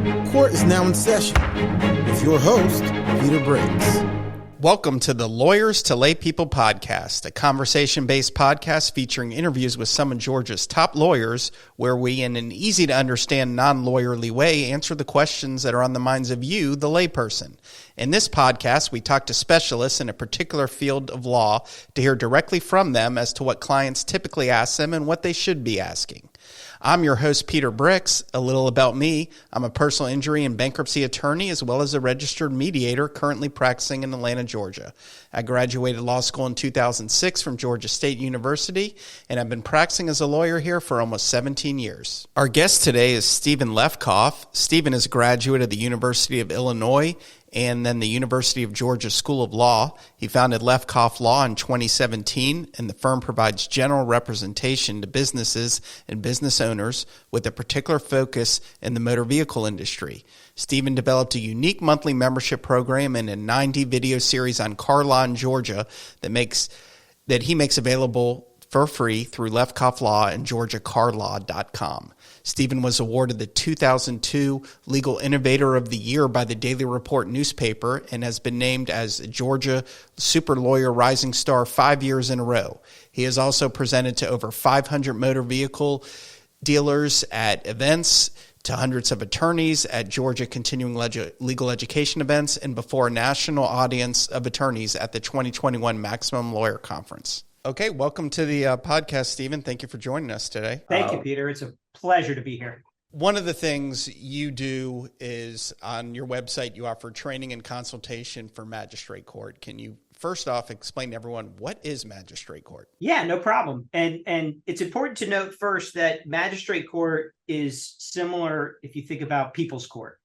Court is now in session with your host, Peter Briggs. Welcome to the Lawyers to Lay People podcast, a conversation-based podcast featuring interviews with some of Georgia's top lawyers, where we, in an easy-to-understand, non-lawyerly way, answer the questions that are on the minds of you, the layperson. In this podcast, we talk to specialists in a particular field of law to hear directly from them as to what clients typically ask them and what they should be asking. I'm your host, Peter Briggs. A little about me. I'm a personal injury and bankruptcy attorney, as well as a registered mediator currently practicing in Atlanta, Georgia. I graduated law school in 2006 from Georgia State University, and I've been practicing as a lawyer here for almost 17 years. Our guest today is Steven Lefkoff. Steven is a graduate of the University of Illinois and then the University of Georgia School of Law. He founded Lefkoff Law in 2017, and the firm provides general representation to businesses and business owners with a particular focus in the motor vehicle industry. Steven developed a unique monthly membership program and a 90 video series on car law in Georgia that he makes available for free through Lefkoff Law and GeorgiaCarLaw.com. Steven was awarded the 2002 Legal Innovator of the Year by the Daily Report newspaper and has been named as Georgia Super Lawyer Rising Star 5 years in a row. He has also presented to over 500 motor vehicle dealers at events, to hundreds of attorneys at Georgia continuing legal education events, and before a national audience of attorneys at the 2021 Maximum Lawyer Conference. Okay, welcome to the podcast, Steven. Thank you for joining us today. Thank you, Peter. It's a pleasure to be here. One of the things you do is on your website, you offer training and consultation for Magistrate Court. Can you first off explain to everyone, what is Magistrate Court? Yeah, no problem. And it's important to note first that Magistrate Court is similar if you think about People's Court,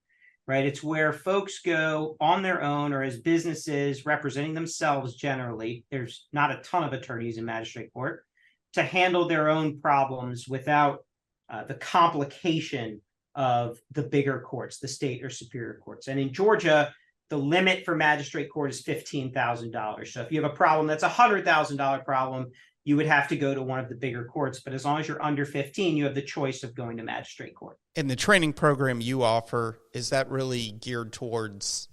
right? It's where folks go on their own or as businesses representing themselves generally. There's not a ton of attorneys in Magistrate Court to handle their own problems without the complication of the bigger courts, the state or superior courts. And in Georgia, the limit for Magistrate Court is $15,000. So if you have a problem that's a $100,000 problem, you would have to go to one of the bigger courts. But as long as you're under 15, you have the choice of going to Magistrate Court. And the training program you offer, is that really geared towards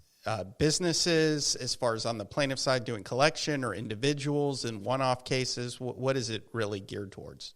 businesses as far as on the plaintiff side doing collection, or individuals in one-off cases? What is it really geared towards?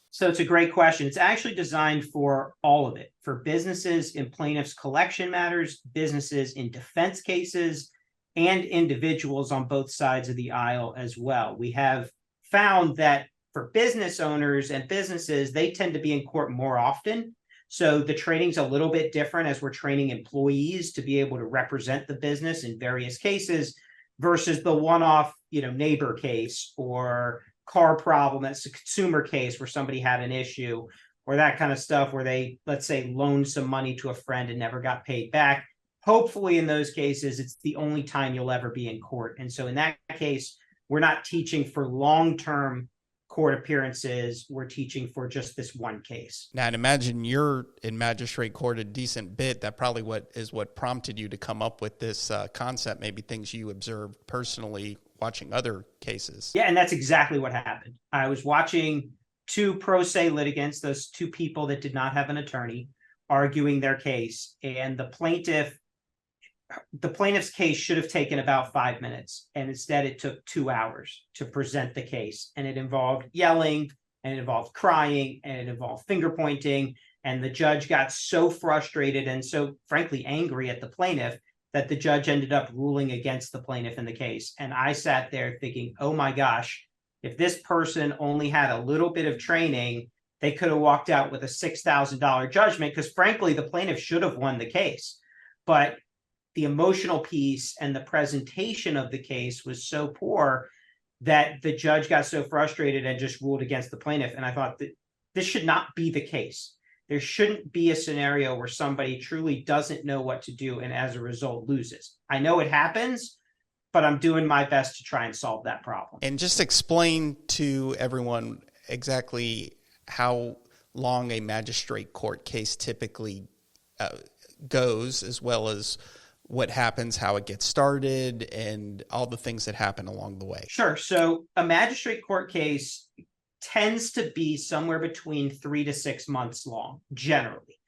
So it's a great question. It's actually designed for all of it, for businesses in plaintiffs' collection matters, businesses in defense cases, and individuals on both sides of the aisle as well. We have found that for business owners and businesses, they tend to be in court more often. So the training's a little bit different as we're training employees to be able to represent the business in various cases versus the one-off, neighbor case or car problem that's a consumer case where somebody had an issue or that kind of stuff where they, let's say, loaned some money to a friend and never got paid back. Hopefully in those cases, it's the only time you'll ever be in court. And so in that case, we're not teaching for long-term court appearances. We're teaching for just this one case. Now, I'd imagine you're in Magistrate Court a decent bit. That probably what prompted you to come up with this concept, maybe things you observed personally watching other cases. Yeah, and that's exactly what happened. I was watching two pro se litigants, those two people that did not have an attorney, arguing their case. And the plaintiff's case should have taken about 5 minutes. And instead it took 2 hours to present the case. And it involved yelling, and it involved crying, and it involved finger pointing. And the judge got so frustrated and so frankly angry at the plaintiff that the judge ended up ruling against the plaintiff in the case. And I sat there thinking, oh my gosh, if this person only had a little bit of training, they could have walked out with a $6,000 judgment, because frankly, the plaintiff should have won the case. But the emotional piece and the presentation of the case was so poor that the judge got so frustrated and just ruled against the plaintiff. And I thought that this should not be the case. There shouldn't be a scenario where somebody truly doesn't know what to do and as a result loses. I know it happens, but I'm doing my best to try and solve that problem. And just explain to everyone exactly how long a magistrate court case typically goes, as well as what happens, how it gets started, and all the things that happen along the way. Sure. So a magistrate court case tends to be somewhere between 3 to 6 months long, generally.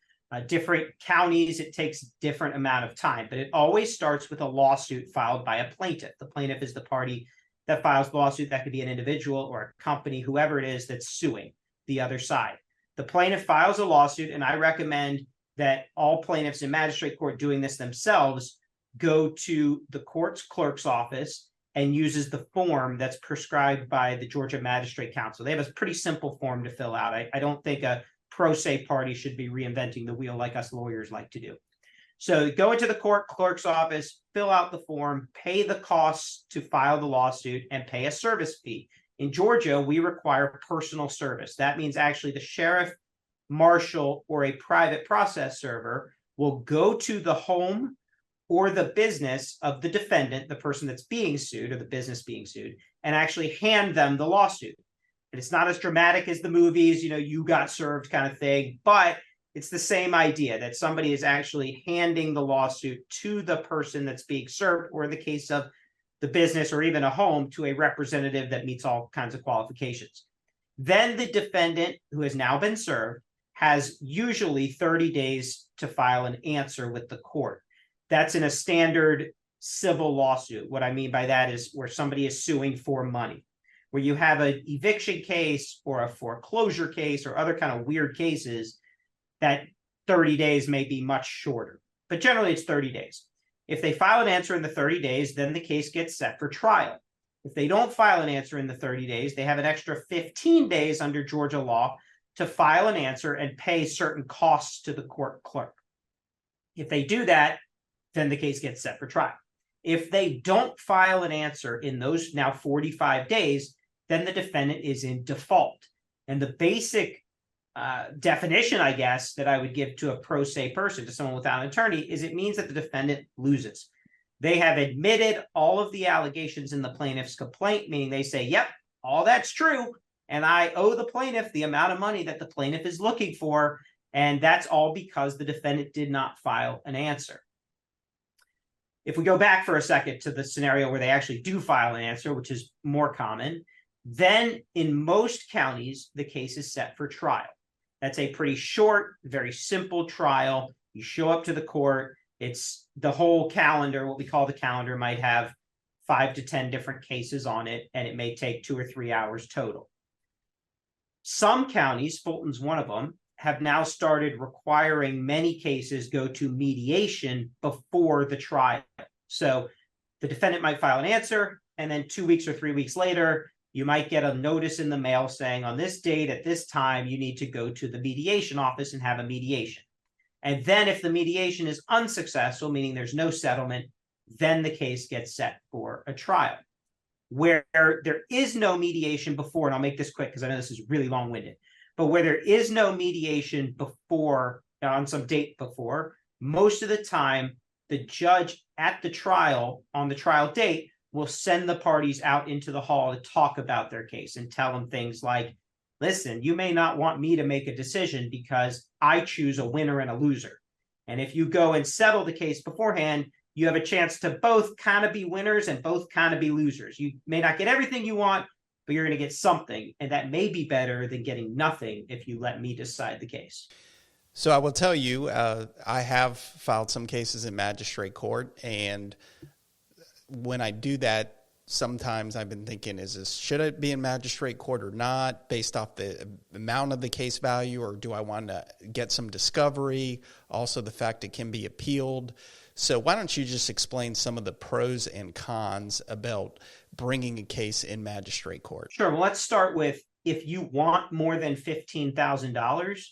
Different counties, it takes different amount of time, but it always starts with a lawsuit filed by a plaintiff. The plaintiff is the party that files the lawsuit. That could be an individual or a company, whoever it is that's suing the other side. The plaintiff files a lawsuit, and I recommend that all plaintiffs in magistrate court doing this themselves go to the court's clerk's office and uses the form that's prescribed by the Georgia Magistrate Council. They have a pretty simple form to fill out. I don't think a pro se party should be reinventing the wheel like us lawyers like to do. So go into the court clerk's office, fill out the form, pay the costs to file the lawsuit, and pay a service fee. In Georgia, we require personal service. That means actually the sheriff, marshal, or a private process server will go to the home or the business of the defendant, the person that's being sued or the business being sued, and actually hand them the lawsuit. And it's not as dramatic as the movies, you got served kind of thing, but it's the same idea that somebody is actually handing the lawsuit to the person that's being served, or in the case of the business or even a home, to a representative that meets all kinds of qualifications. Then the defendant, who has now been served, has usually 30 days to file an answer with the court. That's in a standard civil lawsuit. What I mean by that is where somebody is suing for money. Where you have an eviction case or a foreclosure case or other kind of weird cases, that 30 days may be much shorter. But generally, it's 30 days. If they file an answer in the 30 days, then the case gets set for trial. If they don't file an answer in the 30 days, they have an extra 15 days under Georgia law to file an answer and pay certain costs to the court clerk. If they do that, then the case gets set for trial. If they don't file an answer in those now 45 days, then the defendant is in default. And the basic definition, I guess, that I would give to a pro se person, to someone without an attorney, is it means that the defendant loses. They have admitted all of the allegations in the plaintiff's complaint, meaning they say, yep, all that's true, and I owe the plaintiff the amount of money that the plaintiff is looking for, and that's all because the defendant did not file an answer. If we go back for a second to the scenario where they actually do file an answer, which is more common, then in most counties, the case is set for trial. That's a pretty short, very simple trial. You show up to the court. It's the whole calendar. What we call the calendar might have 5 to 10 different cases on it, and it may take 2 or 3 hours total. Some counties, Fulton's one of them, have now started requiring many cases go to mediation before the trial. So the defendant might file an answer, and then 2 weeks or 3 weeks later, you might get a notice in the mail saying on this date at this time, you need to go to the mediation office and have a mediation. And then if the mediation is unsuccessful, meaning there's no settlement, then the case gets set for a trial. Where there is no mediation before, and I'll make this quick because I know this is really long-winded, but where there is no mediation before, on some date before, most of the time, the judge at the trial, on the trial date, will send the parties out into the hall to talk about their case and tell them things like, listen, you may not want me to make a decision because I choose a winner and a loser. And if you go and settle the case beforehand, you have a chance to both kind of be winners and both kind of be losers. You may not get everything you want, but you're going to get something. And that may be better than getting nothing if you let me decide the case. So I will tell you, I have filed some cases in magistrate court, and when I do that, sometimes I've been thinking, should it be in magistrate court or not, based off the amount of the case value, or do I want to get some discovery? Also, the fact it can be appealed. So why don't you just explain some of the pros and cons about bringing a case in magistrate court? Sure. Well, let's start with, if you want more than $15,000,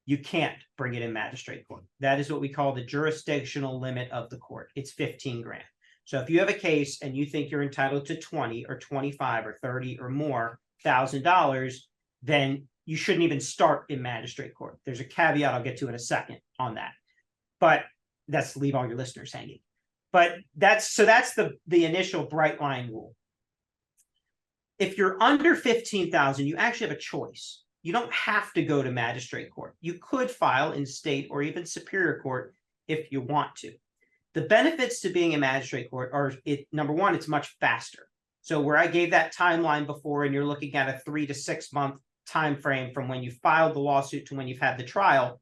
you can't bring it in magistrate court. That is what we call the jurisdictional limit of the court. It's 15 grand. So if you have a case and you think you're entitled to 20 or 25 or 30 or more $1,000, then you shouldn't even start in magistrate court. There's a caveat I'll get to in a second on that, but that's to leave all your listeners hanging. But that's the initial bright line rule. If you're under 15,000, you actually have a choice. You don't have to go to magistrate court. You could file in state or even superior court if you want to. The benefits to being in magistrate court are, number one, it's much faster. So where I gave that timeline before, and you're looking at a 3 to 6 month time frame from when you filed the lawsuit to when you've had the trial,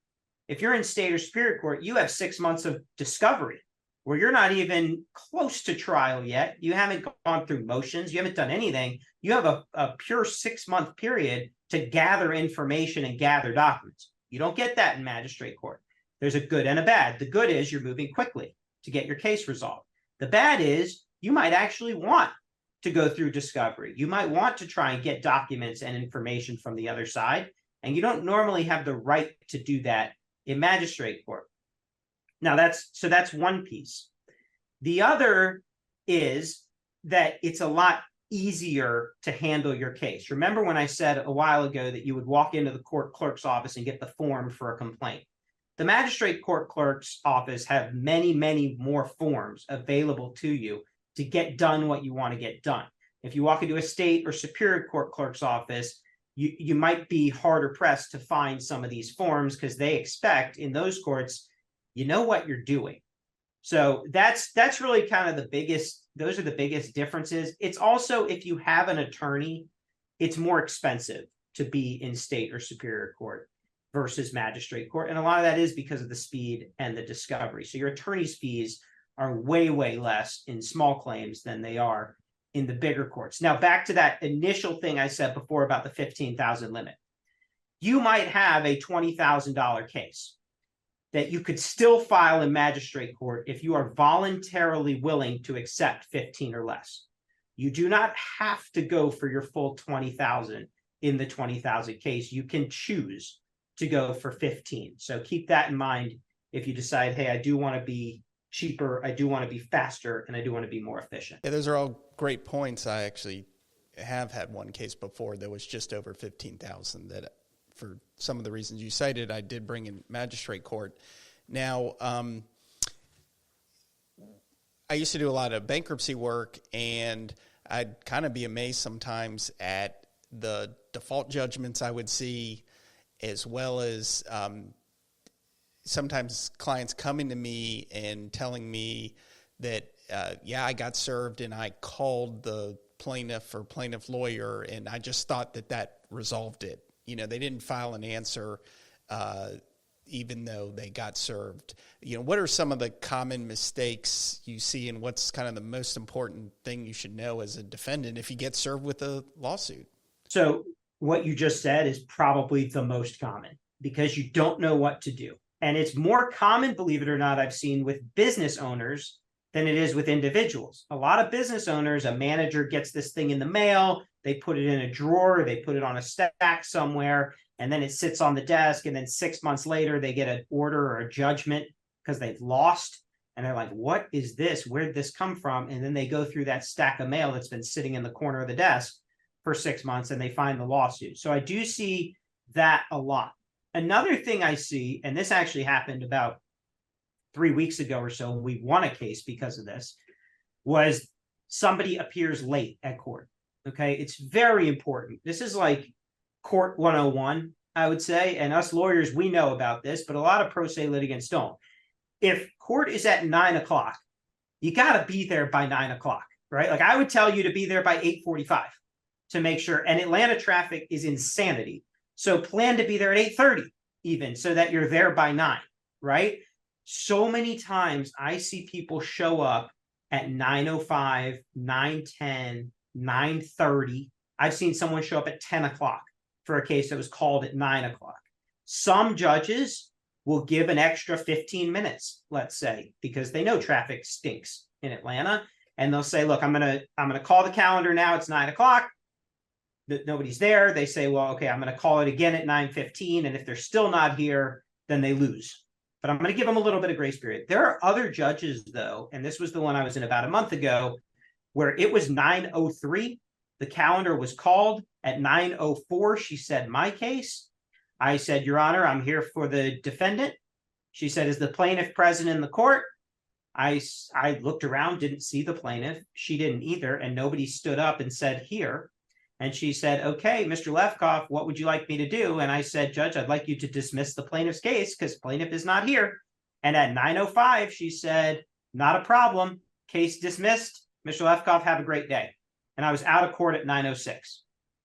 If you're in state or superior court, you have 6 months of discovery where you're not even close to trial yet. You haven't gone through motions. You haven't done anything. You have a pure 6-month period to gather information and gather documents. You don't get that in magistrate court. There's a good and a bad. The good is you're moving quickly to get your case resolved. The bad is you might actually want to go through discovery. You might want to try and get documents and information from the other side, and you don't normally have the right to do that in magistrate court. Now that's one piece. The other is that it's a lot easier to handle your case. Remember when I said a while ago that you would walk into the court clerk's office and get the form for a complaint? The magistrate court clerk's office have many, many more forms available to you to get done what you want to get done. If you walk into a state or superior court clerk's office, you might be harder pressed to find some of these forms because they expect in those courts, you know what you're doing. So that's really kind of those are the biggest differences. It's also, if you have an attorney, it's more expensive to be in state or superior court versus magistrate court. And a lot of that is because of the speed and the discovery. So your attorney's fees are way, way less in small claims than they are in the bigger courts. Now, back to that initial thing I said before about the $15,000 limit. You might have a $20,000 case that you could still file in magistrate court if you are voluntarily willing to accept 15 or less. You do not have to go for your full 20,000 in the 20,000 case. You can choose to go for 15. So keep that in mind if you decide, hey, I do want to be cheaper, I do want to be faster, and I do want to be more efficient. Yeah, those are all great points. I actually have had one case before that was just over 15,000 that for some of the reasons you cited, I did bring in magistrate court. Now, I used to do a lot of bankruptcy work, and I'd kind of be amazed sometimes at the default judgments I would see, as well as sometimes clients coming to me and telling me that, I got served and I called the plaintiff or plaintiff lawyer, and I just thought that resolved it. They didn't file an answer even though they got served. What are some of the common mistakes you see, and what's kind of the most important thing you should know as a defendant if you get served with a lawsuit? So what you just said is probably the most common because you don't know what to do. And it's more common, believe it or not, I've seen with business owners than it is with individuals. A lot of business owners, a manager gets this thing in the mail, they put it in a drawer, they put it on a stack somewhere, and then it sits on the desk. And then 6 months later, they get an order or a judgment because they've lost. And they're like, what is this? Where did this come from? And then they go through that stack of mail that's been sitting in the corner of the desk for 6 months, and they find the lawsuit. So I do see that a lot. Another thing I see, and this actually happened about 3 weeks ago or so, we won a case because of this, was somebody appears late at court. Okay, it's very important. This is like court 101, I would say, and us lawyers, we know about this, but a lot of pro se litigants don't. If court is at 9 o'clock, you got to be there by 9 o'clock, right? Like I would tell you to be there by 8:45 to make sure. And Atlanta traffic is insanity. So plan to be there at 8:30 even so that you're there by 9, right? So many times I see people show up at 9:05, 9:10, 9:30. I've seen someone show up at 10 o'clock for a case that was called at 9 o'clock. Some judges will give an extra 15 minutes, let's say, because they know traffic stinks in Atlanta. And they'll say, look, I'm gonna call the calendar now. It's 9 o'clock. Nobody's there. They say, well, okay, I'm going to call it again at 9:15. And if they're still not here, then they lose. But I'm going to give them a little bit of grace period. There are other judges, though, and this was the one I was in about a month ago, where it was 9:03. The calendar was called at 9:04. She said, my case. I said, Your Honor, I'm here for the defendant. She said, is the plaintiff present in the court? I looked around, didn't see the plaintiff. She didn't either. And nobody stood up and said, here. And she said, okay, Mr. Lefkoff, what would you like me to do? And I said, Judge, I'd like you to dismiss the plaintiff's case because plaintiff is not here. And at 9:05, she said, not a problem. Case dismissed. Mr. Lefkoff, have a great day. And I was out of court at 9:06.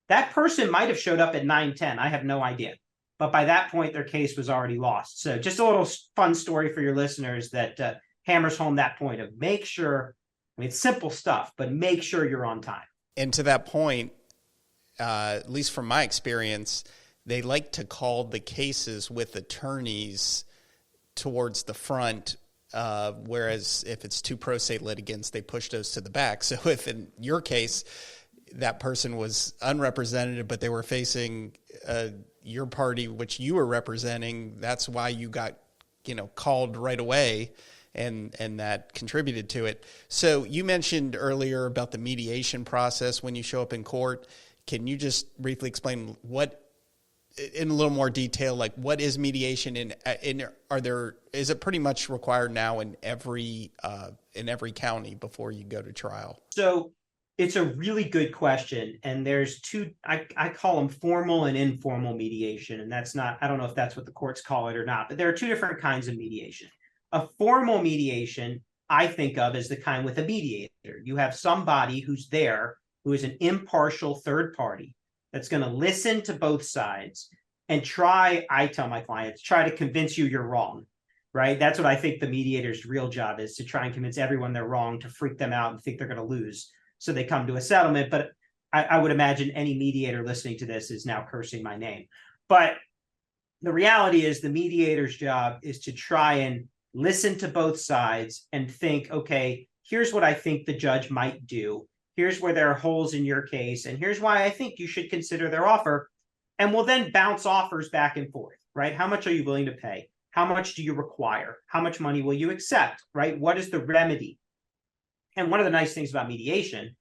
That person might have showed up at 9:10. I have no idea. but by that point, their case was already lost. So just a little fun story for your listeners that hammers home that point of make sure, I mean, it's simple stuff, but make sure you're on time. And to that point, at least from my experience, they like to call the cases with attorneys towards the front, whereas if it's two pro se litigants, they push those to the back. So if in your case, that person was unrepresented, but they were facing your party, which you were representing, that's why you got, called right away, and that contributed to it. So you mentioned earlier about the mediation process when you show up in court. Can you just briefly explain in a little more detail, like what is mediation is it pretty much required now in every county before you go to trial? So it's a really good question. And there's two, I call them formal and informal mediation. And that's not, I don't know if that's what the courts call it or not, but there are two different kinds of mediation. A formal mediation, I think of as the kind with a mediator. You have somebody who's there, who is an impartial third party that's going to listen to both sides and I tell my clients, try to convince you you're wrong, right? That's what I think the mediator's real job is, to try and convince everyone they're wrong, to freak them out and think they're going to lose. So they come to a settlement. But I would imagine any mediator listening to this is now cursing my name. But the reality is the mediator's job is to try and listen to both sides and think, okay, here's what I think the judge might do. Here's where there are holes in your case. And here's why I think you should consider their offer. And we'll then bounce offers back and forth, right? How much are you willing to pay? How much do you require? How much money will you accept, right? What is the remedy? And one of the nice things about mediation,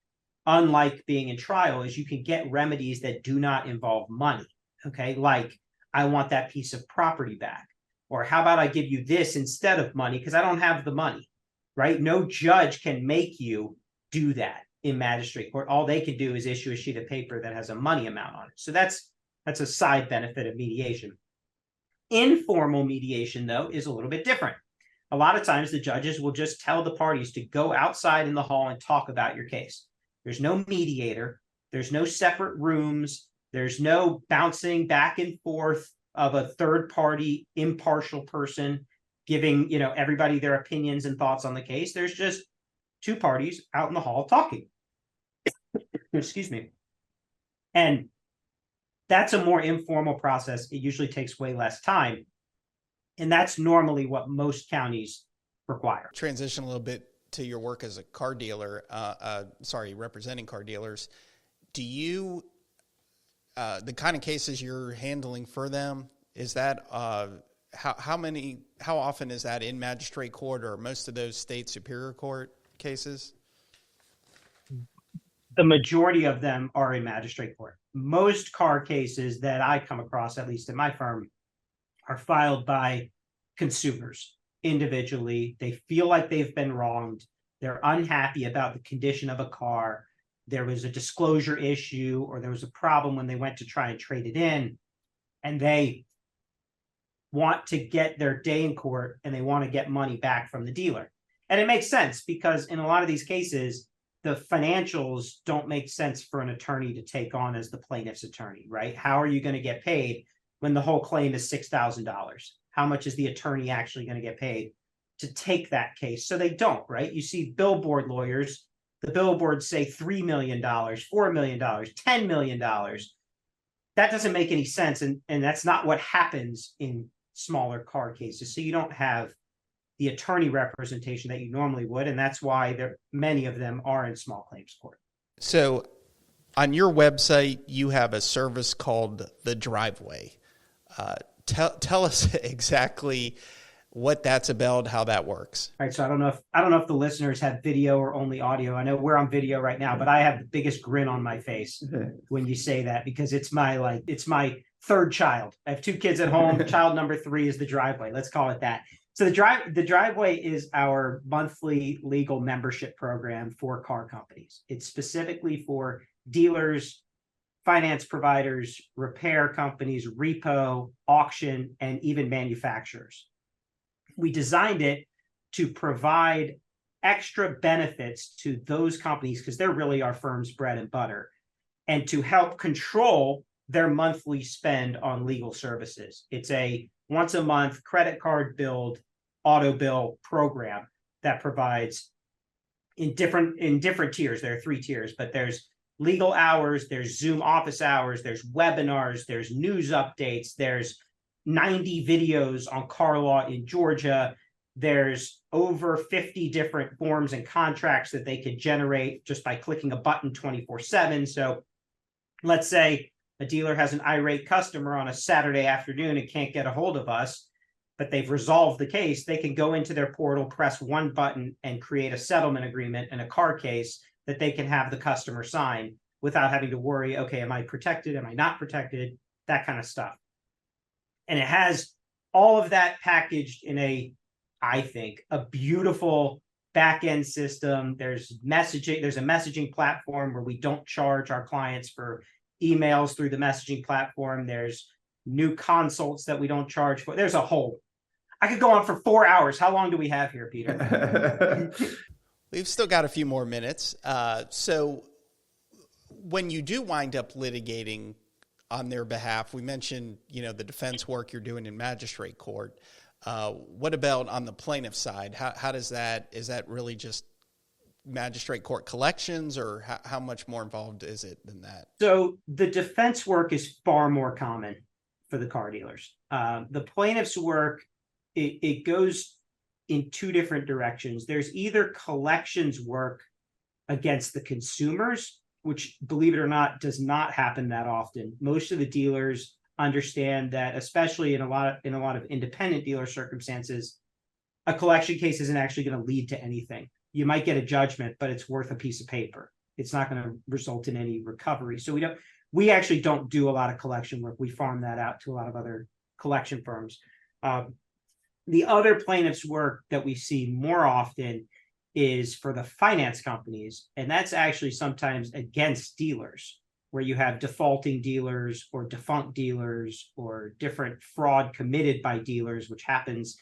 unlike being in trial, is you can get remedies that do not involve money, okay? Like, I want that piece of property back. Or how about I give you this instead of money because I don't have the money, right? No judge can make you do that in magistrate court. All they can do is issue a sheet of paper that has a money amount on it. So that's a side benefit of mediation. Informal mediation, though, is a little bit different. A lot of times the judges will just tell the parties to go outside in the hall and talk about your case. There's no mediator. There's no separate rooms. There's no bouncing back and forth of a third party impartial person giving, everybody their opinions and thoughts on the case. There's just two parties out in the hall talking. Excuse me. And that's a more informal process. It usually takes way less time. And that's normally what most counties require. Transition a little bit to your work as a car dealer, representing car dealers. Do you, the kind of cases you're handling for them, is that, how often is that in magistrate court, or most of those state superior court cases? The majority of them are in magistrate court. Most car cases that I come across, at least in my firm, are filed by consumers individually. They feel like they've been wronged. They're unhappy about the condition of a car. There was a disclosure issue, or there was a problem when they went to try and trade it in, and they want to get their day in court and they want to get money back from the dealer. And it makes sense because in a lot of these cases, the financials don't make sense for an attorney to take on as the plaintiff's attorney, right? How are you going to get paid when the whole claim is $6,000? How much is the attorney actually going to get paid to take that case? So they don't, right? You see billboard lawyers, the billboards say $3 million, $4 million, $10 million. That doesn't make any sense. And that's not what happens in smaller car cases. So you don't have the attorney representation that you normally would. And that's why many of them are in small claims court. So on your website, you have a service called The Driveway. Tell us exactly what that's about, how that works. All right. So I don't know if the listeners have video or only audio. I know we're on video right now, but I have the biggest grin on my face when you say that, because it's my third child. I have two kids at home. Child number 3 is The Driveway. Let's call it that. So the Driveway is our monthly legal membership program for car companies. It's specifically for dealers, finance providers, repair companies, repo, auction, and even manufacturers. We designed it to provide extra benefits to those companies because they're really our firm's bread and butter, and to help control their monthly spend on legal services. It's a once a month credit card billed auto bill program that provides in different tiers. There are 3 tiers, but there's legal hours, there's Zoom office hours, there's webinars, there's news updates, there's 90 videos on car law in Georgia. There's over 50 different forms and contracts that they could generate just by clicking a button 24/7. So let's say a dealer has an irate customer on a Saturday afternoon and can't get a hold of us, but they've resolved the case. They can go into their portal, press one button, and create a settlement agreement in a car case that they can have the customer sign without having to worry, okay, am I protected? Am I not protected? That kind of stuff. And it has all of that packaged in I think, a beautiful back-end system. There's messaging. There's a messaging platform where we don't charge our clients for emails through the messaging platform. There's new consults that we don't charge for. There's a whole. I could go on for 4 hours. How long do we have here, Peter? We've still got a few more minutes. So when you do wind up litigating on their behalf, we mentioned, the defense work you're doing in magistrate court. What about on the plaintiff side? How does that, is that really just magistrate court collections, or how much more involved is it than that? So the defense work is far more common for the car dealers. The plaintiff's work, it goes in 2 different directions. There's either collections work against the consumers, which, believe it or not, does not happen that often. Most of the dealers understand that, especially in a lot of independent dealer circumstances, a collection case isn't actually going to lead to anything. You might get a judgment, but it's worth a piece of paper. It's not going to result in any recovery. So we actually don't do a lot of collection work. We farm that out to a lot of other collection firms. The other plaintiff's work that we see more often is for the finance companies, and that's actually sometimes against dealers, where you have defaulting dealers or defunct dealers or different fraud committed by dealers, which happens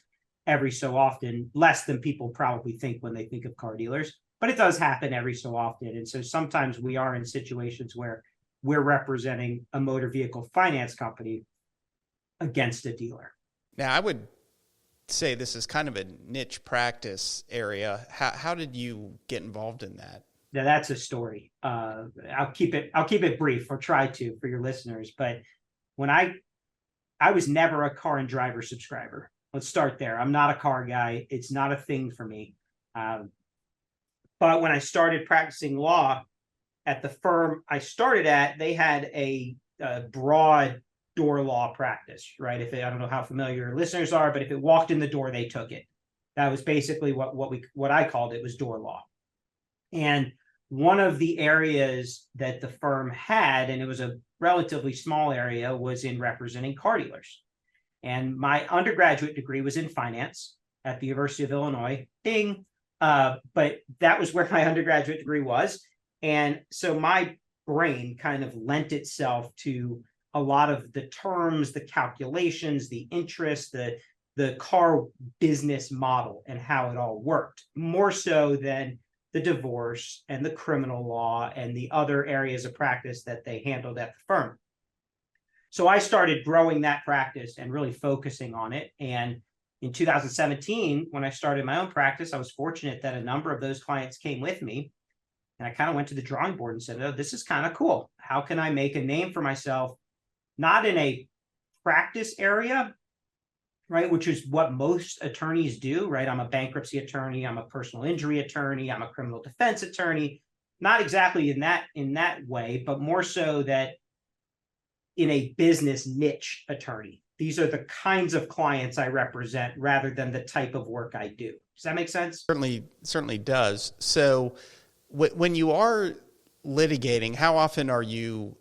every so often, less than people probably think when they think of car dealers, but it does happen every so often. And so sometimes we are in situations where we're representing a motor vehicle finance company against a dealer. Now, I would say this is kind of a niche practice area. How did you get involved in that? Now, that's a story. I'll keep it brief, or try to, for your listeners. But when I was never a car and driver subscriber. Let's start there. I'm not a car guy. It's not a thing for me. But when I started practicing law at the firm I started at, they had a broad door law practice, right? I don't know how familiar your listeners are, but if it walked in the door, they took it. That was basically what I called it, was door law. And one of the areas that the firm had, and it was a relatively small area, was in representing car dealers. And my undergraduate degree was in finance at the University of Illinois. Ding. But that was where my undergraduate degree was. And so my brain kind of lent itself to a lot of the terms, the calculations, the interest, the car business model and how it all worked, more so than the divorce and the criminal law and the other areas of practice that they handled at the firm. So I started growing that practice and really focusing on it. And in 2017, when I started my own practice, I was fortunate that a number of those clients came with me. And I kind of went to the drawing board and said, oh, this is kind of cool. How can I make a name for myself, not in a practice area, right, which is what most attorneys do, right? I'm a bankruptcy attorney. I'm a personal injury attorney. I'm a criminal defense attorney. Not exactly in that way, but more so that in a business niche attorney. These are the kinds of clients I represent rather than the type of work I do. Does that make sense? Certainly does. So when you are litigating, how often are you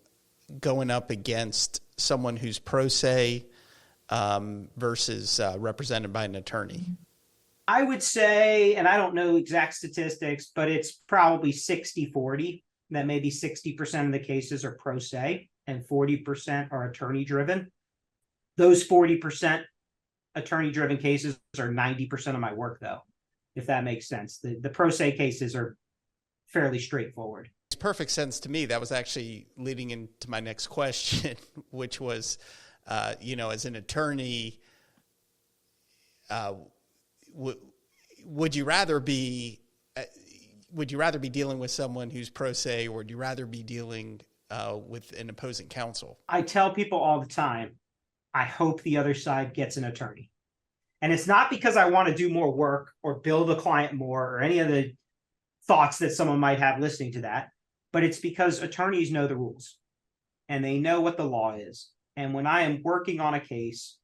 going up against someone who's pro se versus represented by an attorney? I would say, and I don't know exact statistics, but it's probably 60-40, that maybe 60% of the cases are pro se and 40% are attorney driven. Those 40% attorney driven cases are 90% of my work, though, if that makes sense. The pro se cases are fairly straightforward. perfect sense to me. That was actually leading into my next question, which was, as an attorney, would you rather be dealing with someone who's pro se, or would you rather be dealing with an opposing counsel? I tell people all the time, I hope the other side gets an attorney. And it's not because I want to do more work or bill the client more or any of the thoughts that someone might have listening to that, but it's because attorneys know the rules and they know what the law is. And when I am working on a case,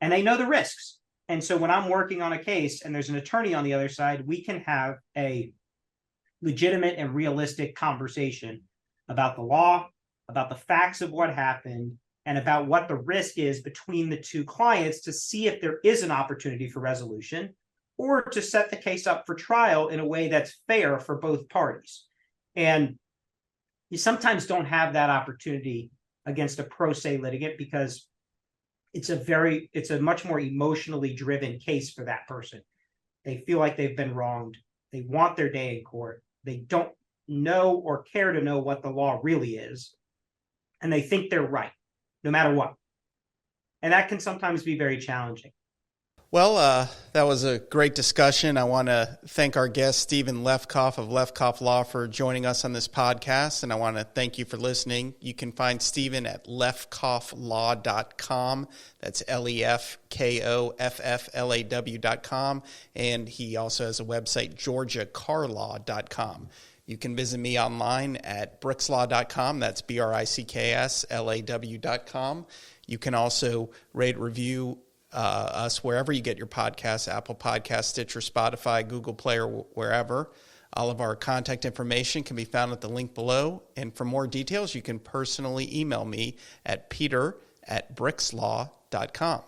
and they know the risks. And so when I'm working on a case and there's an attorney on the other side, we can have a legitimate and realistic conversation about the law, about the facts of what happened, and about what the risk is between the two clients to see if there is an opportunity for resolution, or to set the case up for trial in a way that's fair for both parties. And you sometimes don't have that opportunity against a pro se litigant because it's a much more emotionally driven case for that person. They feel like they've been wronged. They want their day in court. They don't know or care to know what the law really is. And they think they're right, no matter what. And that can sometimes be very challenging. Well, that was a great discussion. I want to thank our guest, Steven Lefkoff of Lefkoff Law, for joining us on this podcast. And I want to thank you for listening. You can find Steven at lefkofflaw.com. That's LEFKOFFLAW.com. And he also has a website, georgiacarlaw.com. You can visit me online at brickslaw.com. That's BRICKSLAW.com. You can also rate, review us wherever you get your podcasts, Apple Podcasts, Stitcher, Spotify, Google Play, or wherever. All of our contact information can be found at the link below. And for more details, you can personally email me at peter@brickslaw.com.